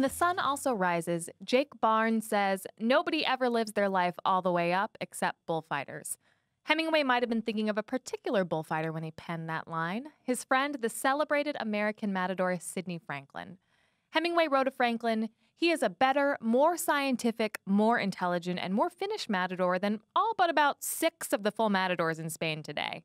the sun also rises, Jake Barnes says, nobody ever lives their life all the way up except bullfighters. Hemingway might have been thinking of a particular bullfighter when he penned that line, his friend, the celebrated American matador Sidney Franklin. Hemingway wrote of Franklin, he is a better, more scientific, more intelligent, and more finished matador than all but about 6 of the full matadors in Spain today.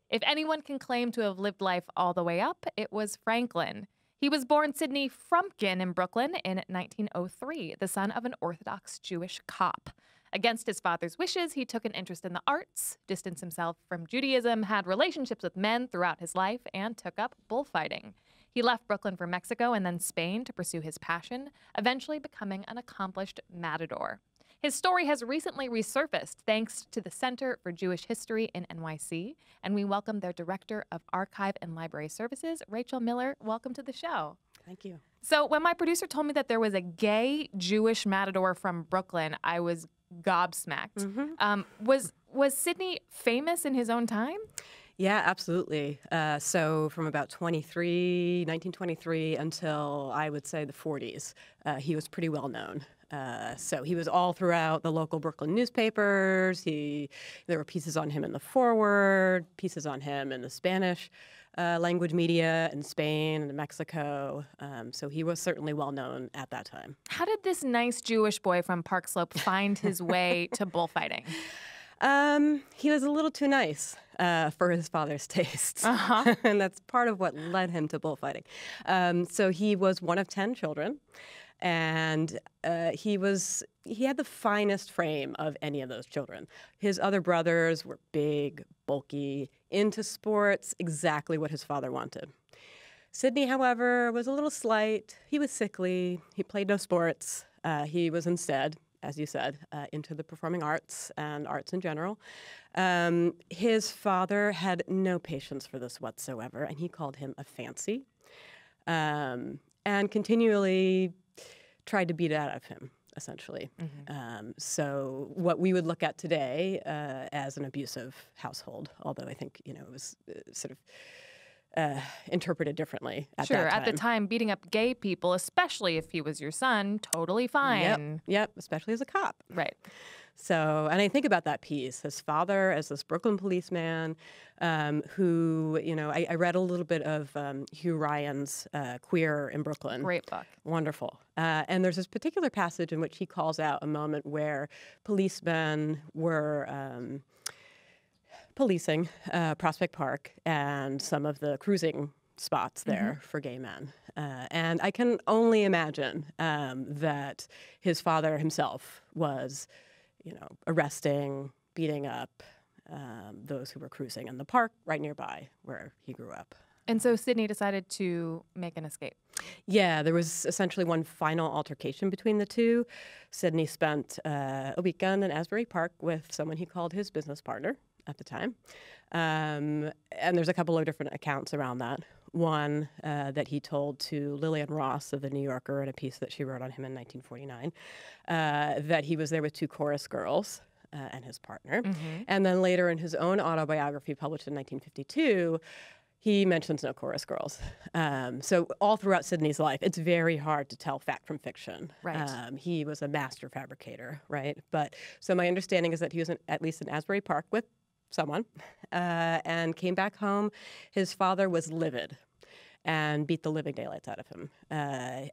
If anyone can claim to have lived life all the way up, it was Franklin. He was born Sidney Franklin in Brooklyn in 1903, the son of an Orthodox Jewish cop. Against his father's wishes, he took an interest in the arts, distanced himself from Judaism, had relationships with men throughout his life, and took up bullfighting. He left Brooklyn for Mexico and then Spain to pursue his passion, eventually becoming an accomplished matador. His story has recently resurfaced thanks to the Center for Jewish History in NYC, and we welcome their Director of Archive and Library Services, Rachel Miller. Welcome to the show. Thank you. So when my producer told me that there was a gay Jewish matador from Brooklyn, I was gobsmacked. Mm-hmm. Was Sidney famous in his own time? Yeah, absolutely. So from about 1923 until I would say the 40s, he was pretty well known. So he was all throughout the local Brooklyn newspapers. There were pieces on him in the Forward, pieces on him in the Spanish language media in Spain and Mexico. So he was certainly well known at that time. How did this nice Jewish boy from Park Slope find his way to bullfighting? He was a little too nice for his father's tastes, and that's part of what led him to bullfighting. So he was one of 10 children, and he had the finest frame of any of those children. His other brothers were big, bulky, into sports, exactly what his father wanted. Sidney, however, was a little slight. He was sickly. He played no sports. He was instead, as you said, into the performing arts and arts in general. His father had no patience for this whatsoever, and he called him a fancy, and continually tried to beat it out of him, essentially. Mm-hmm. So what we would look at today as an abusive household, although I think, it was sort of interpreted differently at that time. Sure, at the time, beating up gay people, especially if he was your son, totally fine. Yep, especially as a cop. Right. So, and I think about that piece, his father as this Brooklyn policeman who, I read a little bit of Hugh Ryan's Queer in Brooklyn. Great book. Wonderful. And there's this particular passage in which he calls out a moment where policemen were policing Prospect Park and some of the cruising spots there for gay men. And I can only imagine that his father himself was, arresting, beating up those who were cruising in the park right nearby where he grew up. And so Sidney decided to make an escape. Yeah, there was essentially one final altercation between the two. Sidney spent a weekend in Asbury Park with someone he called his business partner at the time. And there's a couple of different accounts around that. One that he told to Lillian Ross of The New Yorker in a piece that she wrote on him in 1949, that he was there with 2 chorus girls and his partner. Mm-hmm. And then later in his own autobiography published in 1952, he mentions no chorus girls. So all throughout Sidney's life, it's very hard to tell fact from fiction. Right. He was a master fabricator, right? But so my understanding is that he was at least in Asbury Park with someone and came back home. His father was livid and beat the living daylights out of him.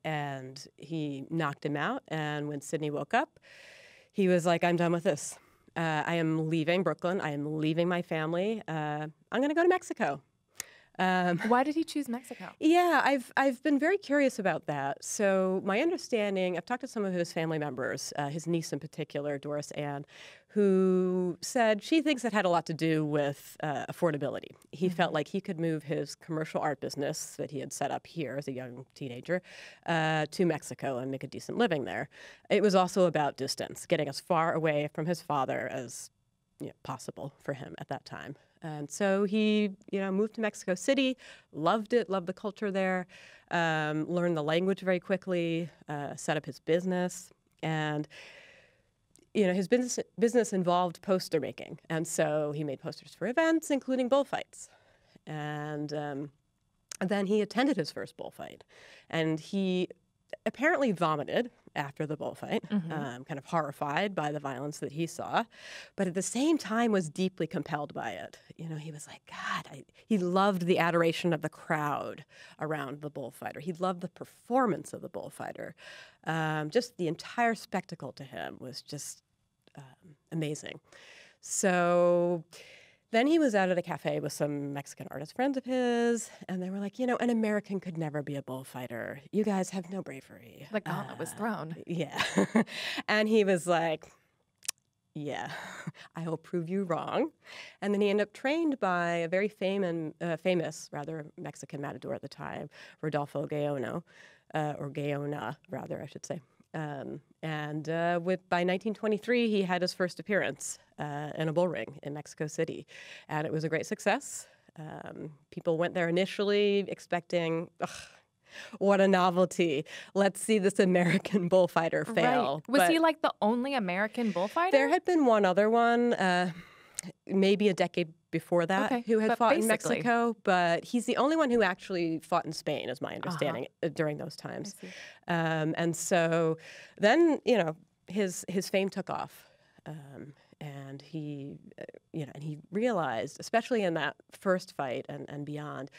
And he knocked him out. And when Sidney woke up, he was like, I'm done with this. I am leaving Brooklyn. I am leaving my family. I'm going to go to Mexico. Why did he choose Mexico? Yeah, I've been very curious about that. So my understanding, I've talked to some of his family members, his niece in particular, Doris Ann, who said she thinks it had a lot to do with affordability. He felt like he could move his commercial art business that he had set up here as a young teenager to Mexico and make a decent living there. It was also about distance, getting as far away from his father as possible for him at that time. And so he, moved to Mexico City, loved it, loved the culture there, learned the language very quickly, set up his business. And, his business involved poster making. And so he made posters for events, including bullfights. And then he attended his first bullfight. And he apparently vomited after the bullfight, kind of horrified by the violence that he saw, but at the same time was deeply compelled by it. You know, he was like, God, he loved the adoration of the crowd around the bullfighter. He loved the performance of the bullfighter. Just the entire spectacle to him was just amazing. So then he was out at a cafe with some Mexican artist friends of his, and they were like, you know, an American could never be a bullfighter. You guys have no bravery. The gauntlet was thrown. Yeah. And he was like, yeah, I will prove you wrong. And then he ended up trained by a very famous Mexican matador at the time, Rodolfo Gaona, or Gaona, rather, I should say. By 1923, he had his first appearance in a bull ring in Mexico City, and it was a great success. People went there initially expecting, what a novelty. Let's see this American bullfighter fail. Right. Was he like the only American bullfighter? There had been one other one, maybe a decade before that, who had fought in Mexico, but he's the only one who actually fought in Spain, is my understanding, during those times. And so then, you know, his fame took off, and he, and he realized, especially in that first fight and beyond,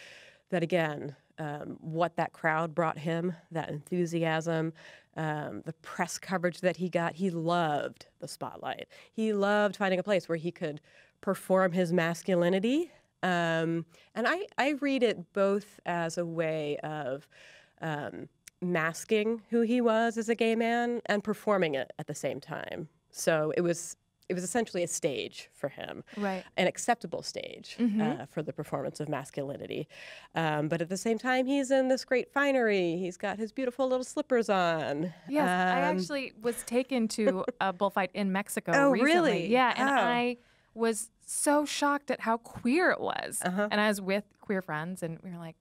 that again, what that crowd brought him, that enthusiasm, the press coverage that he got, he loved the spotlight. He loved finding a place where he could perform his masculinity. And I read it both as a way of masking who he was as a gay man and performing it at the same time. So it was essentially a stage for him, right? An acceptable stage for the performance of masculinity. But at the same time, he's in this great finery. He's got his beautiful little slippers on. Yes, I actually was taken to a bullfight in Mexico recently. Really? Yeah, and I was so shocked at how queer it was. And I was with queer friends, and we were like,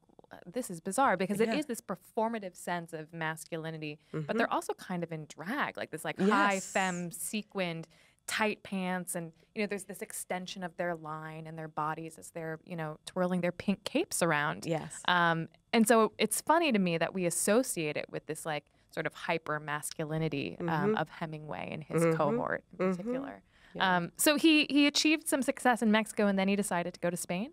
this is bizarre, because it is this performative sense of masculinity, but they're also kind of in drag, like this high femme sequined tight pants, and there's this extension of their line and their bodies as they're twirling their pink capes around. Yes. And so it's funny to me that we associate it with this sort of hyper masculinity of Hemingway and his cohort in particular. Yeah. So he achieved some success in Mexico, and then he decided to go to Spain.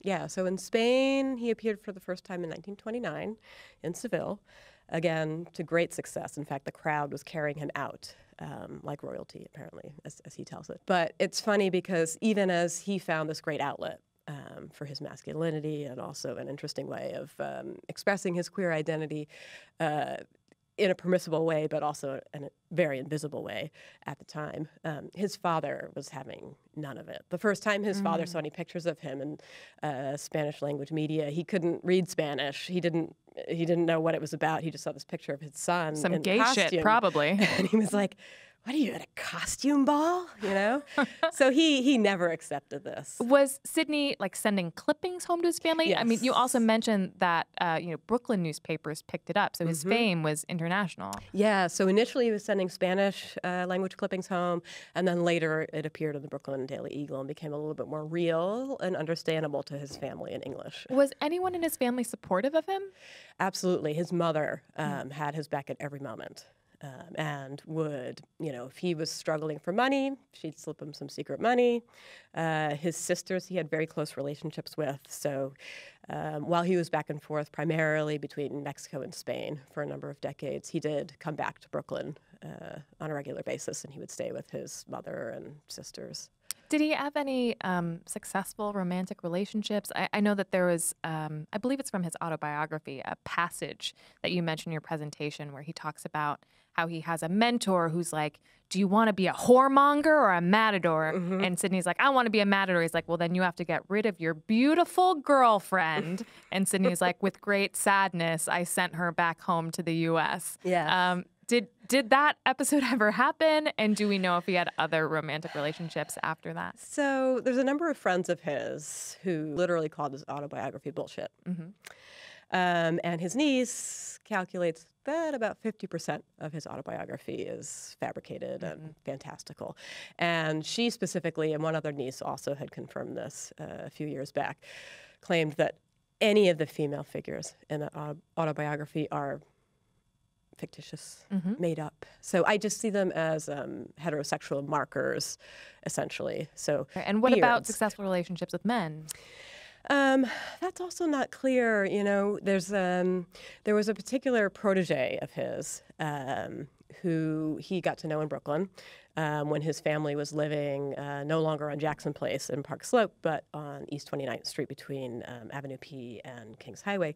Yeah. So in Spain, he appeared for the first time in 1929 in Seville, again to great success. In fact, the crowd was carrying him out. Like royalty, apparently, as he tells it. But it's funny because even as he found this great outlet for his masculinity and also an interesting way of expressing his queer identity in a permissible way, but also in a very invisible way at the time, his father was having none of it. The first time his father saw any pictures of him in Spanish language media, he couldn't read Spanish. He didn't know what it was about. He just saw this picture of his son. Some in gay costume. shit, probably. And he was like, what are you, at a costume ball? So he never accepted this. Was Sidney sending clippings home to his family? Yes. I mean, you also mentioned that Brooklyn newspapers picked it up, so his fame was international. Yeah, so initially he was sending Spanish language clippings home, and then later it appeared in the Brooklyn Daily Eagle and became a little bit more real and understandable to his family in English. Was anyone in his family supportive of him? Absolutely. His mother had his back at every moment. And would, if he was struggling for money, she'd slip him some secret money. His sisters he had very close relationships with. So while he was back and forth primarily between Mexico and Spain for a number of decades, he did come back to Brooklyn on a regular basis, and he would stay with his mother and sisters. Did he have any successful romantic relationships? I know that there was, I believe it's from his autobiography, a passage that you mentioned in your presentation where he talks about how he has a mentor who's like, do you want to be a whoremonger or a matador? And Sidney's like, I want to be a matador. He's like, well, then you have to get rid of your beautiful girlfriend. And Sidney's like, with great sadness, I sent her back home to the U.S. Yeah. Did that episode ever happen? And do we know if he had other romantic relationships after that? So there's a number of friends of his who literally called his autobiography bullshit. And his niece calculates that about 50% of his autobiography is fabricated and fantastical. And she specifically, and one other niece also had confirmed this a few years back, claimed that any of the female figures in the autobiography are fictitious, made up. So I just see them as heterosexual markers, essentially. So, and what about successful relationships with men? That's also not clear. You know, there was a particular protege of his who he got to know in Brooklyn when his family was living no longer on Jackson Place in Park Slope, but on East 29th Street between Avenue P and Kings Highway.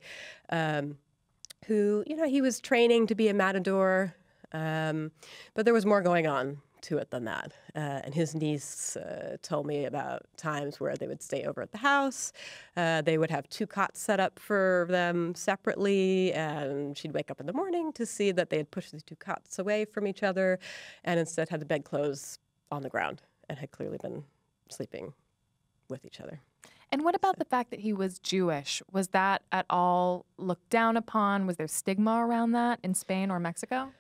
Who, you know, he was training to be a matador, but there was more going on to it than that. And his niece told me about times where they would stay over at the house. They would have 2 cots set up for them separately, and she'd wake up in the morning to see that they had pushed the 2 cots away from each other and instead had the bedclothes on the ground and had clearly been sleeping with each other. And what about the fact that he was Jewish? Was that at all looked down upon? Was there stigma around that in Spain or Mexico?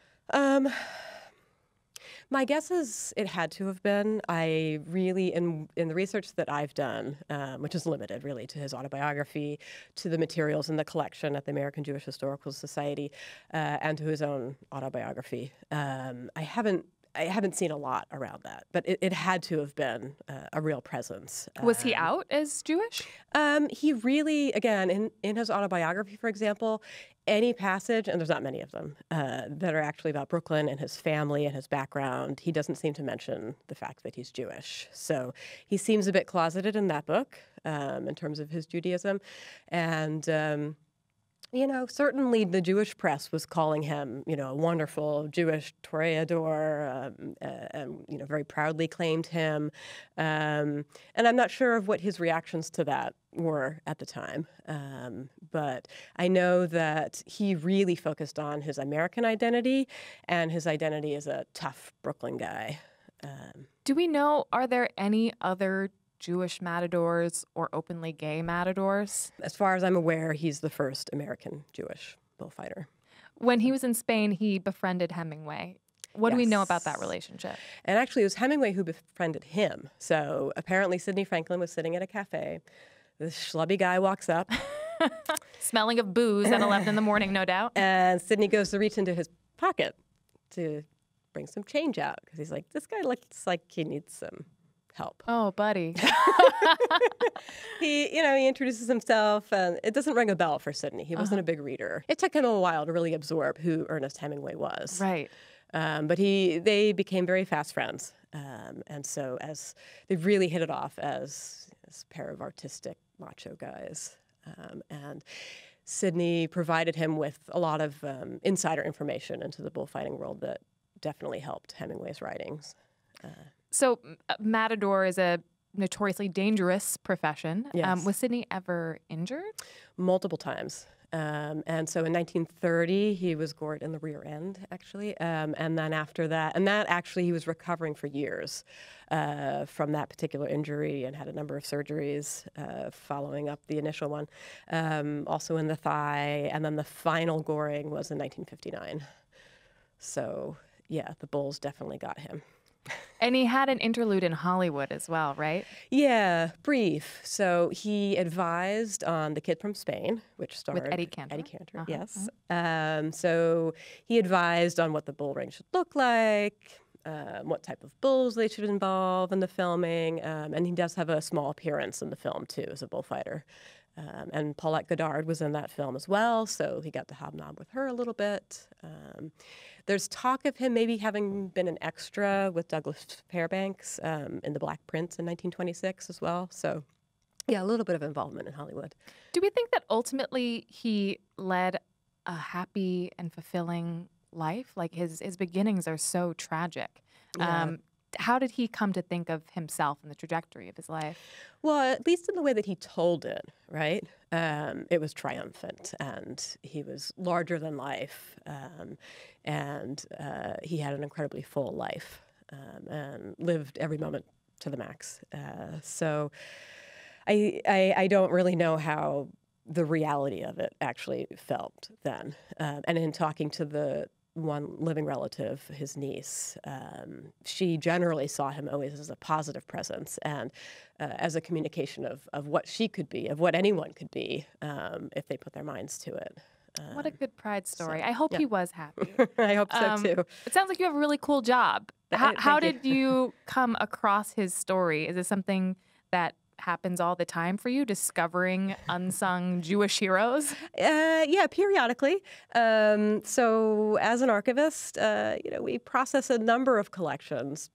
My guess is it had to have been. I really, in the research that I've done, which is limited really to his autobiography, to the materials in the collection at the American Jewish Historical Society, and to his own autobiography, I haven't seen a lot around that, but it had to have been a real presence. Was he out as Jewish? He really, again, in his autobiography, for example, any passage, and there's not many of them, that are actually about Brooklyn and his family and his background, he doesn't seem to mention the fact that he's Jewish. So he seems a bit closeted in that book in terms of his Judaism. And you know, certainly the Jewish press was calling him, you know, a wonderful Jewish toreador, and, you know, very proudly claimed him. And I'm not sure of what his reactions to that were at the time. But I know that he really focused on his American identity and his identity as a tough Brooklyn guy. Do we know, are there any other Jewish matadors or openly gay matadors? As far as I'm aware, he's the first American Jewish bullfighter. When he was in Spain, he befriended Hemingway. What do we know about that relationship? And actually, it was Hemingway who befriended him. So apparently, Sidney Franklin was sitting at a cafe. This schlubby guy walks up. Smelling of booze at 11 in the morning, no doubt. And Sidney goes to reach into his pocket to bring some change out because he's like, this guy looks like he needs some help. Oh, buddy. He introduces himself, and it doesn't ring a bell for Sidney. He wasn't a big reader. It took him a while to really absorb who Ernest Hemingway was. Right. But they became very fast friends. And so as they really hit it off as a pair of artistic macho guys. And Sidney provided him with a lot of insider information into the bullfighting world that definitely helped Hemingway's writings. So matador is a notoriously dangerous profession. Yes. Was Sidney ever injured? Multiple times. And so in 1930, he was gored in the rear end, actually. And then after that, and that actually he was recovering for years from that particular injury and had a number of surgeries following up the initial one. Also in the thigh. And then the final goring was in 1959. So, yeah, the bulls definitely got him. And he had an interlude in Hollywood as well, right? Yeah, brief. So he advised on The Kid from Spain, which starred with Eddie Cantor. Yes. So he advised on what the bull ring should look like, what type of bulls they should involve in the filming, and he does have a small appearance in the film, too, as a bullfighter. And Paulette Goddard was in that film as well, so he got to hobnob with her a little bit. There's talk of him maybe having been an extra with Douglas Fairbanks in The Black Prince in 1926 as well. So, yeah, a little bit of involvement in Hollywood. Do we think that ultimately he led a happy and fulfilling life? Like his beginnings are so tragic. Yeah. How did he come to think of himself and the trajectory of his life? Well, at least in the way that he told it, right? It was triumphant, and he was larger than life, and he had an incredibly full life and lived every moment to the max. So I don't really know how the reality of it actually felt then. And in talking to the one living relative, his niece, she generally saw him always as a positive presence and as a communication of what she could be, of what anyone could be if they put their minds to it. What a good pride story. I hope he was happy. I hope so too. It sounds like you have a really cool job. How did you. you come across his story? Is this something that happens all the time for you, discovering unsung Jewish heroes? Yeah, periodically. So as an archivist, we process a number of collections.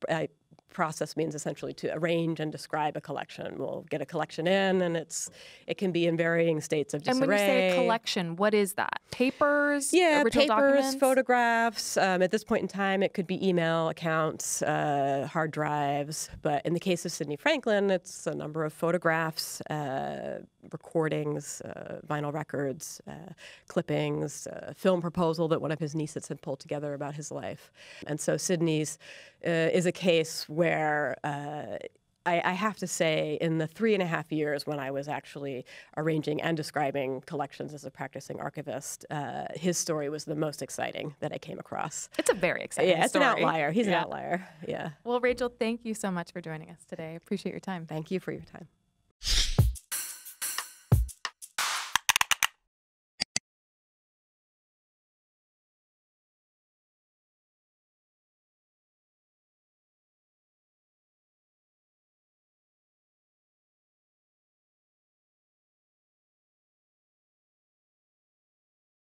Process means essentially to arrange and describe a collection. We'll get a collection in, and it can be in varying states of disarray. And when you say a collection, what is that? Papers? Yeah, original papers, documents? photographs. At this point in time, it could be email accounts, hard drives. But in the case of Sidney Franklin, it's a number of photographs, recordings, vinyl records, clippings, film proposal that one of his nieces had pulled together about his life. And so Sidney's is a case where I have to say, in the 3.5 years when I was actually arranging and describing collections as a practicing archivist, his story was the most exciting that I came across. It's a very exciting story. Yeah, it's an outlier. He's an outlier. Yeah. Well, Rachel, thank you so much for joining us today. I appreciate your time. Thank you for your time.